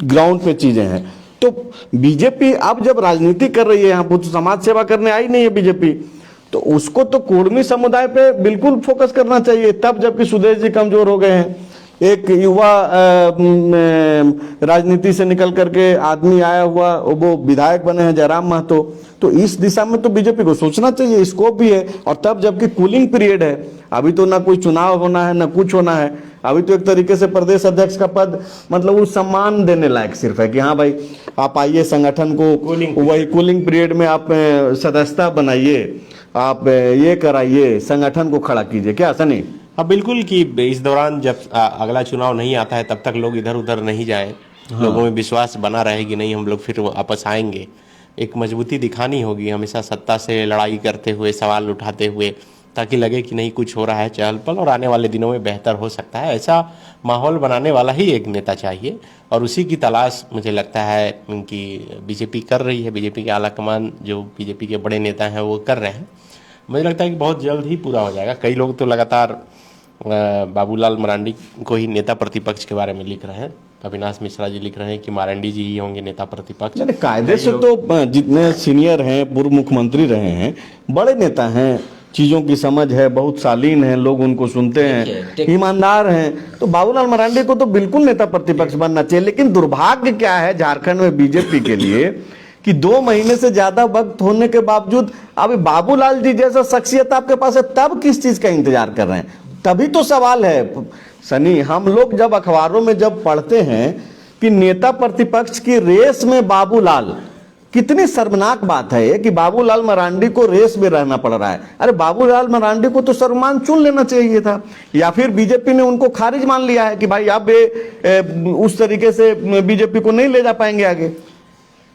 ग्राउंड पे चीजें हैं। तो बीजेपी अब जब राजनीति कर रही है, यहाँ पर समाज सेवा करने आई नहीं है बीजेपी, तो उसको तो कुर्मी समुदाय पे बिल्कुल फोकस करना चाहिए। तब जबकि सुदेश जी कमजोर हो गए हैं, एक युवा राजनीति से निकल करके आदमी आया हुआ वो विधायक बने हैं जयराम महतो, तो इस दिशा में तो बीजेपी को सोचना चाहिए, स्कोप भी है। और तब जबकि कूलिंग पीरियड है, अभी तो ना कोई चुनाव होना है ना कुछ होना है, अभी तो एक तरीके से प्रदेश अध्यक्ष का पद मतलब वो सम्मान देने लायक सिर्फ है कि हाँ भाई आप आइए संगठन को वही कूलिंग पीरियड में आप सदस्यता बनाइए, आप ये कराइए, संगठन को खड़ा कीजिए। क्या ऐसा नहीं?
हाँ बिल्कुल, कि इस दौरान जब अगला चुनाव नहीं आता है तब तक लोग इधर उधर नहीं जाएं। हाँ। लोगों में विश्वास बना रहेगी, नहीं हम लोग फिर वापस आएंगे, एक मजबूती दिखानी होगी हमेशा सत्ता से लड़ाई करते हुए, सवाल उठाते हुए, ताकि लगे कि नहीं कुछ हो रहा है चहल पहल और आने वाले दिनों में बेहतर हो सकता है। ऐसा माहौल बनाने वाला ही एक नेता चाहिए, और उसी की तलाश मुझे लगता है कि बीजेपी कर रही है। बीजेपी के आला कमान जो बीजेपी के बड़े नेता हैं वो कर रहे हैं। मुझे लगता है कि बहुत जल्द ही पूरा हो जाएगा। कई लोग तो लगातार बाबूलाल मरांडी को ही नेता प्रतिपक्ष के बारे में लिख रहे हैं। अविनाश मिश्रा जी लिख रहे हैं कि मारंडी जी ही होंगे नेता प्रतिपक्ष।
कायदे से तो जितने सीनियर हैं, पूर्व मुख्यमंत्री रहे हैं, बड़े नेता हैं, चीजों की समझ है, बहुत शालीन है, लोग उनको सुनते हैं, ईमानदार हैं, तो बाबूलाल मरांडी को तो बिल्कुल नेता प्रतिपक्ष बनना चाहिए। लेकिन दुर्भाग्य क्या है झारखंड में बीजेपी के लिए कि 2 महीने से ज्यादा वक्त होने के बावजूद अभी बाबूलाल जी जैसा शख्सियत आपके पास है, तब किस चीज का इंतजार कर रहे हैं? तभी तो सवाल है सनी, हम लोग जब अखबारों में जब पढ़ते हैं कि नेता प्रतिपक्ष की रेस में बाबूलाल, कितनी शर्मनाक बात है ये कि बाबूलाल मरांडी को रेस में रहना पड़ रहा है। अरे बाबूलाल मरांडी को तो सर्वमान चुन लेना चाहिए था, या फिर बीजेपी ने उनको खारिज मान लिया है कि भाई अब उस तरीके से बीजेपी को नहीं ले जा पाएंगे आगे।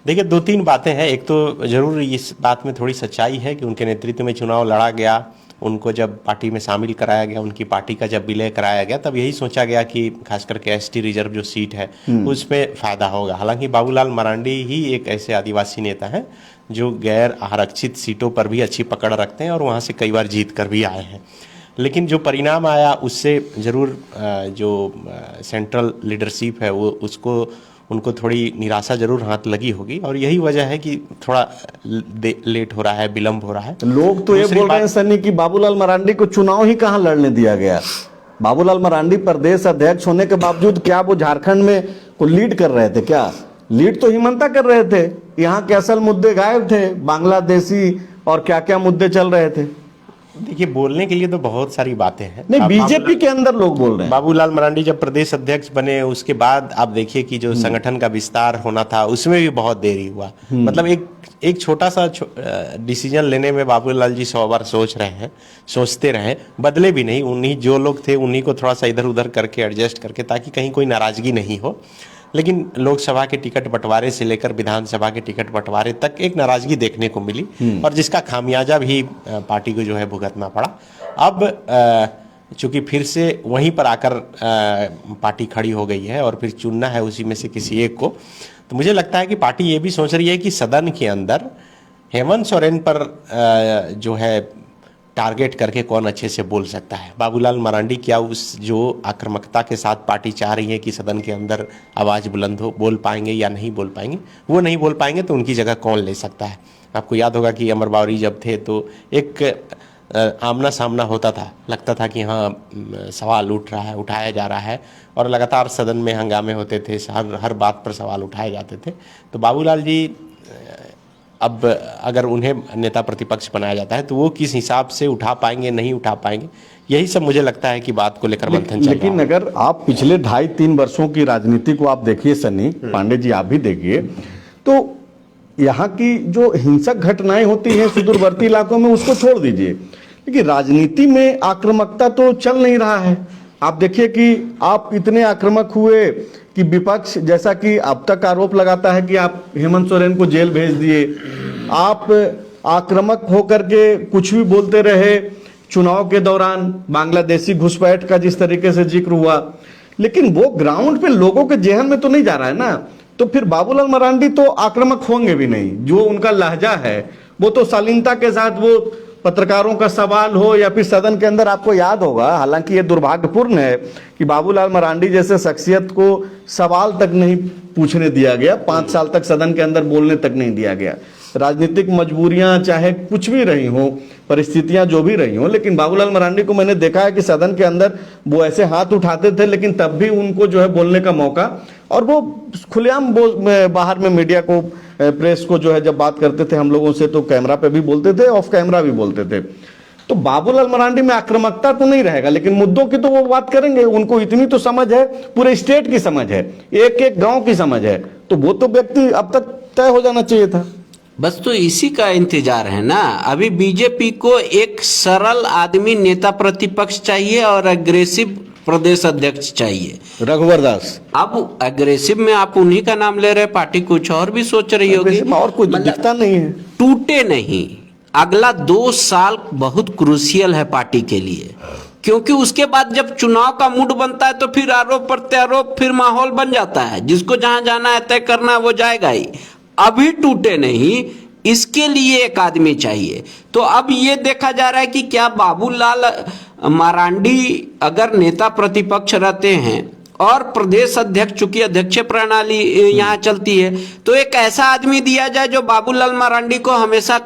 देखिए 2-3 बातें हैं। एक तो जरूर इस बात में थोड़ी सच्चाई है कि उनके नेतृत्व में चुनाव लड़ा गया, उनको जब पार्टी में शामिल कराया गया, उनकी पार्टी का जब विलय कराया गया, तब यही सोचा गया कि खास करके एसटी रिजर्व जो सीट है उसमें फायदा होगा। हालांकि बाबूलाल मरांडी ही एक ऐसे आदिवासी नेता हैं जो गैर आरक्षित सीटों पर भी अच्छी पकड़ रखते हैं और वहां से कई बार जीत कर भी आए हैं। लेकिन जो परिणाम आया उससे जरूर जो सेंट्रल लीडरशिप है वो उनको थोड़ी निराशा जरूर हाथ लगी होगी, और यही वजह है कि थोड़ा लेट हो रहा है, विलंब हो रहा है।
लोग तो ये बोल रहे हैं सनी कि बाबूलाल मरांडी को चुनाव ही कहां लड़ने दिया गया। बाबूलाल मरांडी प्रदेश अध्यक्ष होने के बावजूद क्या वो झारखंड में को लीड कर रहे थे? क्या लीड तो हिमंता कर रहे थे, यहाँ के असल मुद्दे गायब थे, बांग्लादेशी और क्या क्या मुद्दे चल रहे थे।
देखिए, बोलने के लिए तो बहुत सारी बातें हैं।
नहीं,
अब
बीजेपी के अंदर लोग बोल रहे हैं।
बाबूलाल मरांडी जब प्रदेश अध्यक्ष बने उसके बाद आप देखिए कि जो संगठन का विस्तार होना था उसमें भी बहुत देरी हुआ। मतलब एक छोटा सा डिसीजन लेने में बाबूलाल जी 100 बार सोचते रहे, बदले भी नहीं। उन्हीं जो लोग थे उन्हीं को थोड़ा सा इधर उधर करके एडजस्ट करके, ताकि कहीं कोई नाराजगी नहीं हो। लेकिन लोकसभा के टिकट बंटवारे से लेकर विधानसभा के टिकट बंटवारे तक एक नाराजगी देखने को मिली, और जिसका खामियाजा भी पार्टी को जो है भुगतना पड़ा। अब चूंकि फिर से वहीं पर आकर पार्टी खड़ी हो गई है और फिर चुनना है उसी में से किसी एक को, तो मुझे लगता है कि पार्टी ये भी सोच रही है कि सदन के अंदर हेमंत सोरेन पर जो है टारगेट करके कौन अच्छे से बोल सकता है। बाबूलाल मरांडी क्या उस जो आक्रामकता के साथ पार्टी चाह रही है कि सदन के अंदर आवाज़ बुलंद हो, बोल पाएंगे या नहीं बोल पाएंगे? वो नहीं बोल पाएंगे तो उनकी जगह कौन ले सकता है? आपको याद होगा कि अमर बावरी जब थे तो एक आमना सामना होता था, लगता था कि हाँ सवाल उठाया जा रहा है, और लगातार सदन में हंगामे होते थे, हर बात पर सवाल उठाए जाते थे। तो बाबूलाल जी अब अगर उन्हें नेता प्रतिपक्ष बनाया जाता है तो वो किस हिसाब से उठा पाएंगे, नहीं उठा पाएंगे, यही सब मुझे लगता है कि बात को लेकर मंथन चल रहा है।
लेकिन अगर आप पिछले 2.5-3 वर्षों की राजनीति को आप देखिए सनी पांडे जी, आप भी देखिए, तो यहाँ की जो हिंसक घटनाएं होती हैं सुदूरवर्ती इलाकों में उसको छोड़ दीजिए, लेकिन राजनीति में आक्रामकता तो चल नहीं रहा है। आप देखिए कि आप इतने आक्रामक हुए कि विपक्ष, जैसा कि अब तक आरोप लगाता है कि आप हेमंत सोरेन को जेल भेज दिए, आप आक्रामक होकर के कुछ भी बोलते रहे। चुनाव के दौरान बांग्लादेशी घुसपैठ का जिस तरीके से जिक्र हुआ, लेकिन वो ग्राउंड पे लोगों के जेहन में तो नहीं जा रहा है ना। तो फिर बाबूलाल मरांडी तो आक्रामक होंगे भी नहीं, जो उनका लहजा है वो तो शालीनता के साथ, वो पत्रकारों का सवाल हो या फिर सदन के अंदर, आपको याद होगा, हालांकि ये दुर्भाग्यपूर्ण है कि बाबूलाल मरांडी जैसे शख्सियत को सवाल तक नहीं पूछने दिया गया, 5 साल तक सदन के अंदर बोलने तक नहीं दिया गया। राजनीतिक मजबूरियां चाहे कुछ भी रही हो, परिस्थितियां जो भी रही हो, लेकिन बाबूलाल मरांडी को मैंने देखा है कि सदन के अंदर वो ऐसे हाथ उठाते थे, लेकिन तब भी उनको जो है बोलने का मौका, और वो खुलेआम बाहर में मीडिया को, प्रेस को जो है जब बात करते थे हम लोगों से, तो कैमरा पे भी बोलते थे, ऑफ कैमरा भी बोलते थे। तो बाबूलाल मरांडी में आक्रामकता तो नहीं रहेगा, लेकिन मुद्दों की तो वो बात करेंगे। उनको इतनी तो समझ है, पूरे स्टेट की समझ है, एक एक गांव की समझ है, तो वो तो व्यक्ति अब तक तय हो जाना चाहिए था।
बस तो इसी का इंतजार है ना। अभी बीजेपी को एक सरल आदमी नेता प्रतिपक्ष चाहिए और अग्रेसिव प्रदेश अध्यक्ष चाहिए,
रघुवर दास।
अब अग्रेसिव में आप उन्हीं का नाम ले रहे, पार्टी कुछ और भी सोच रही होगी,
और कोई दिखता नहीं है।
टूटे नहीं। अगला 2 साल बहुत क्रूशियल है पार्टी के लिए, क्योंकि उसके बाद जब चुनाव का मूड बनता है तो फिर आरोप प्रत्यारोप, फिर माहौल बन जाता है, जिसको जहां जाना है तय करना है वो जाएगा ही। अभी टूटे नहीं, इसके लिए एक आदमी चाहिए। तो अब ये देखा जा रहा है कि क्या बाबूलाल मरांडी अगर नेता प्रतिपक्ष रहते हैं और प्रदेश अध्यक्ष, चूंकि अध्यक्ष प्रणाली यहाँ चलती है, तो एक ऐसा आदमी दिया जाए जो बाबूलाल मरांडी को हमेशा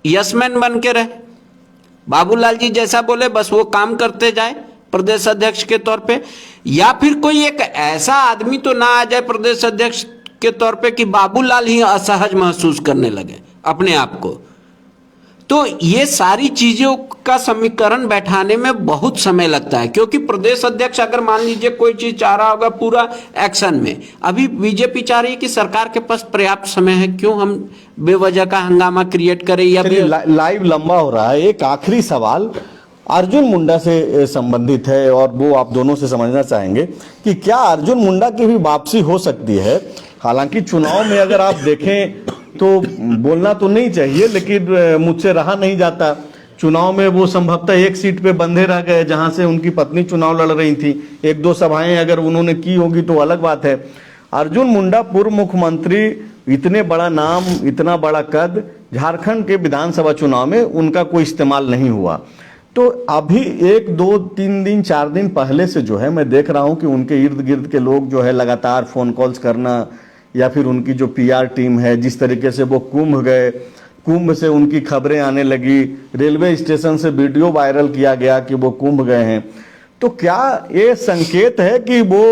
यसमैन बन के रहे, बाबूलाल जी जैसा बोले बस वो काम करते जाए प्रदेश अध्यक्ष के तौर पे, या फिर कोई एक ऐसा आदमी तो ना आ जाए प्रदेश अध्यक्ष के तौर पे कि बाबूलाल ही असहज महसूस करने लगे अपने आप को। तो ये सारी चीजों का समीकरण बैठाने में बहुत समय लगता है, क्योंकि प्रदेश अध्यक्ष अगर मान लीजिए कोई चीज चाह रहा होगा पूरा एक्शन में, अभी बीजेपी चाह रही है कि सरकार के पास पर्याप्त समय है, क्यों हम बेवजह का हंगामा क्रिएट करें। या
लाइव लंबा हो रहा है। एक आखिरी सवाल अर्जुन मुंडा से संबंधित है, और वो आप दोनों से समझना चाहेंगे कि क्या अर्जुन मुंडा की भी वापसी हो सकती है। हालांकि चुनाव में अगर आप देखें तो बोलना तो नहीं चाहिए, लेकिन मुझसे रहा नहीं जाता। चुनाव में वो संभवतः एक सीट पे बंधे रह गए जहां से उनकी पत्नी चुनाव लड़ रही थी। 1-2 सभाएं अगर उन्होंने की होगी तो अलग बात है। अर्जुन मुंडा पूर्व मुख्यमंत्री, इतने बड़ा नाम, इतना बड़ा कद, झारखंड के विधानसभा चुनाव में उनका कोई इस्तेमाल नहीं हुआ। तो अभी 1-2-3 दिन 4 दिन पहले से जो है मैं देख रहा हूं कि उनके इर्द गिर्द के लोग जो है लगातार फोन कॉल्स करना, या फिर उनकी जो पीआर टीम है, जिस तरीके से वो कुंभ गए, कुंभ से उनकी खबरें आने लगी, रेलवे स्टेशन से वीडियो वायरल किया गया कि वो कुंभ गए हैं। तो क्या ये संकेत है कि वो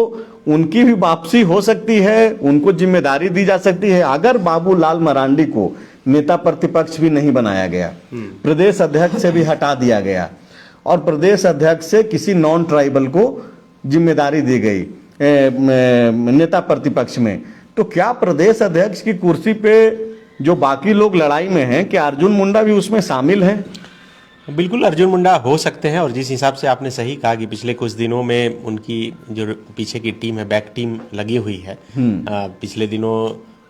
उनकी भी वापसी हो सकती है, उनको जिम्मेदारी दी जा सकती है? अगर बाबूलाल मरांडी को नेता प्रतिपक्ष भी नहीं बनाया गया, प्रदेश अध्यक्ष से भी हटा दिया गया और प्रदेश अध्यक्ष से किसी नॉन ट्राइबल को जिम्मेदारी दी गई नेता प्रतिपक्ष में। तो क्या प्रदेश अध्यक्ष की कुर्सी पे जो बाकी लोग लड़ाई में हैं, क्या अर्जुन मुंडा भी उसमें शामिल हैं?
बिल्कुल अर्जुन मुंडा हो सकते हैं। और जिस हिसाब से आपने सही कहा कि पिछले कुछ दिनों में उनकी जो पीछे की टीम है, बैक टीम लगी हुई है, पिछले दिनों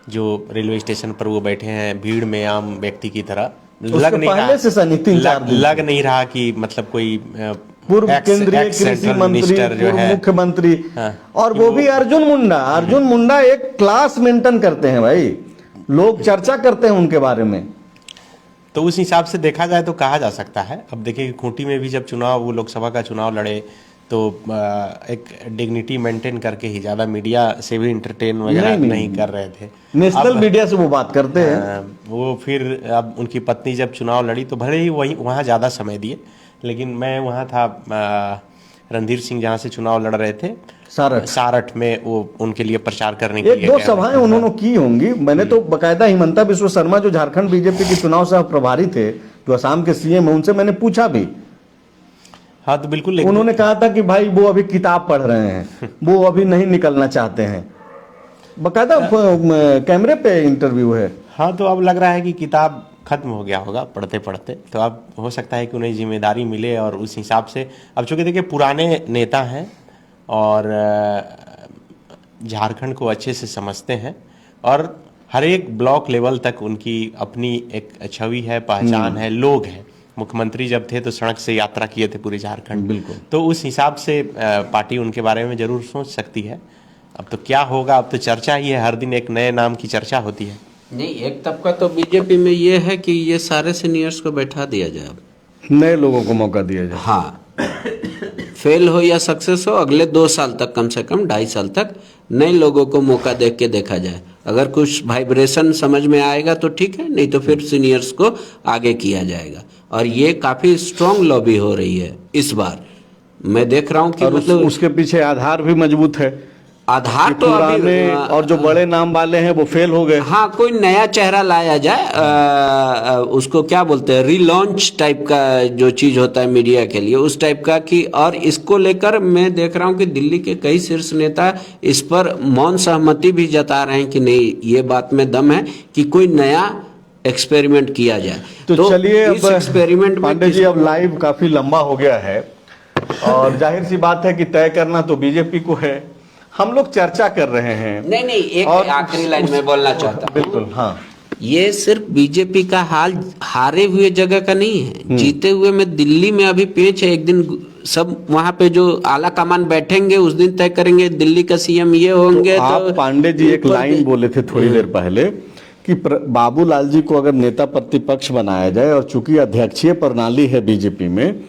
जो रेलवे स्टेशन पर वो बैठे हैं भीड़ में आम व्यक्ति की तरह, लग नहीं
पहले से सनी
लग नहीं रहा कि मतलब कोई
पूर्व केंद्रीय कृषि मंत्री, पूर्व मुख्यमंत्री, और वो भी अर्जुन मुंडा एक क्लास मेंटेन करते हैं भाई, लोग चर्चा करते हैं उनके बारे में।
तो उस हिसाब से देखा जाए तो कहा जा सकता है। अब देखिए खूंटी में भी जब चुनाव, वो लोकसभा का चुनाव लड़े तो एक डिग्निटी मेंटेन करके ही, ज्यादा मीडिया से भी इंटरटेन वगैरह नहीं कर रहे थे।
नेशनल मीडिया से वो बात करते हैं।
वो फिर अब उनकी पत्नी जब चुनाव लड़ी तो भले ही वहाँ ज़्यादा समय दिए, लेकिन मैं वहाँ था रणधीर सिंह जहाँ से चुनाव लड़ रहे थे, सारठ में, वो उनके लिए प्रचार करने के लिए
एक दो सभाएं उन्होंने की होंगी। मैंने तो बकायदा हिमंता बिस्वा शर्मा जो झारखंड बीजेपी के चुनाव सह प्रभारी थे, जो असम के सीएम है, उनसे मैंने पूछा भी।
हाँ तो बिल्कुल,
उन्होंने कहा था कि भाई वो अभी किताब पढ़ रहे हैं, वो अभी नहीं निकलना चाहते हैं। बकायदा कैमरे पे इंटरव्यू है।
हाँ तो अब लग रहा है कि किताब खत्म हो गया होगा पढ़ते पढ़ते, तो अब हो सकता है कि उन्हें जिम्मेदारी मिले और उस हिसाब से। अब चूंकि देखिए पुराने नेता हैं और झारखंड को अच्छे से समझते हैं और हर एक ब्लॉक लेवल तक उनकी अपनी एक छवि है, पहचान है, लोग हैं। मुख्यमंत्री जब थे तो सड़क से यात्रा किए थे पूरे झारखंड,
बिल्कुल।
तो उस हिसाब से पार्टी उनके बारे में जरूर सोच सकती है। अब तो क्या होगा, अब तो चर्चा ही है, हर दिन एक नए नाम की चर्चा होती है।
नहीं, एक तबका तो बीजेपी में ये है कि ये सारे सीनियर्स को बैठा दिया जाए,
नए लोगों को मौका दिया जाए।
हाँ, फेल हो या सक्सेस हो, अगले 2 साल तक, कम से कम 2.5 साल तक नए लोगों को मौका देख के देखा जाए। अगर कुछ वाइब्रेशन समझ में आएगा तो ठीक है, नहीं तो फिर सीनियर्स को आगे किया जाएगा। और ये काफी स्ट्रांग लॉबी हो रही है इस बार, मैं देख रहा हूँ कि
मतलब उसके पीछे आधार भी मजबूत है।
आधार तो अभी
और जो बड़े नाम वाले हैं वो फेल हो गए।
हाँ, कोई नया चेहरा लाया जाए, उसको क्या बोलते हैं, रीलॉन्च टाइप का जो चीज होता है मीडिया के लिए, उस टाइप का कि। और इसको लेकर मैं देख रहा हूँ कि दिल्ली के कई शीर्ष नेता इस पर मौन सहमति भी जता रहे हैं कि नहीं, ये बात में दम है कि कोई नया एक्सपेरिमेंट किया जाए।
तो चलिए
इस एक्सपेरिमेंट
पांडे जी, अब लाइव काफी लंबा हो गया है और जाहिर सी बात है कि तय करना तो बीजेपी को है। हम लोग चर्चा कर रहे हैं।
नहीं, एक आखिरी लाइन में बोलना चाहता हूं।
बिल्कुल, हाँ।
ये सिर्फ बीजेपी का हाल हारे हुए जगह का नहीं है, जीते हुए में दिल्ली में अभी पेच है। एक दिन सब वहां पे जो आला कमान बैठेंगे उस दिन तय करेंगे दिल्ली का सीएम ये होंगे।
तो आप पांडे जी एक लाइन बोले थे थोड़ी देर पहले कि बाबूलाल जी को अगर नेता प्रतिपक्ष बनाया जाए, और चूंकि अध्यक्षीय प्रणाली है बीजेपी में,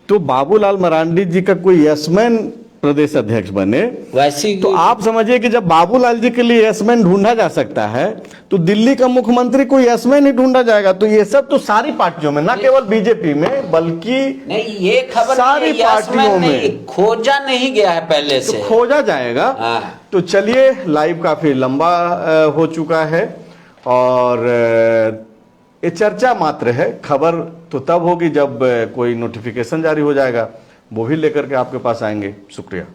तो बाबूलाल मरांडी जी का कोई यसमैन प्रदेश अध्यक्ष बने।
वैसी
तो आप समझिए कि जब बाबूलाल जी के लिए यसमैन ढूंढा जा सकता है, तो दिल्ली का मुख्यमंत्री कोई यसमैन ही ढूंढा जाएगा। तो ये सब तो सारी पार्टियों में, ना केवल बीजेपी में, बल्कि
नहीं, ये खबर
सारी पार्टियों में
खोजा नहीं गया है पहले से,
तो खोजा जाएगा। तो चलिए, लाइव काफी लंबा हो चुका है और ये चर्चा मात्र है। खबर तो तब होगी जब कोई नोटिफिकेशन जारी हो जाएगा, वो भी लेकर के आपके पास आएंगे। शुक्रिया।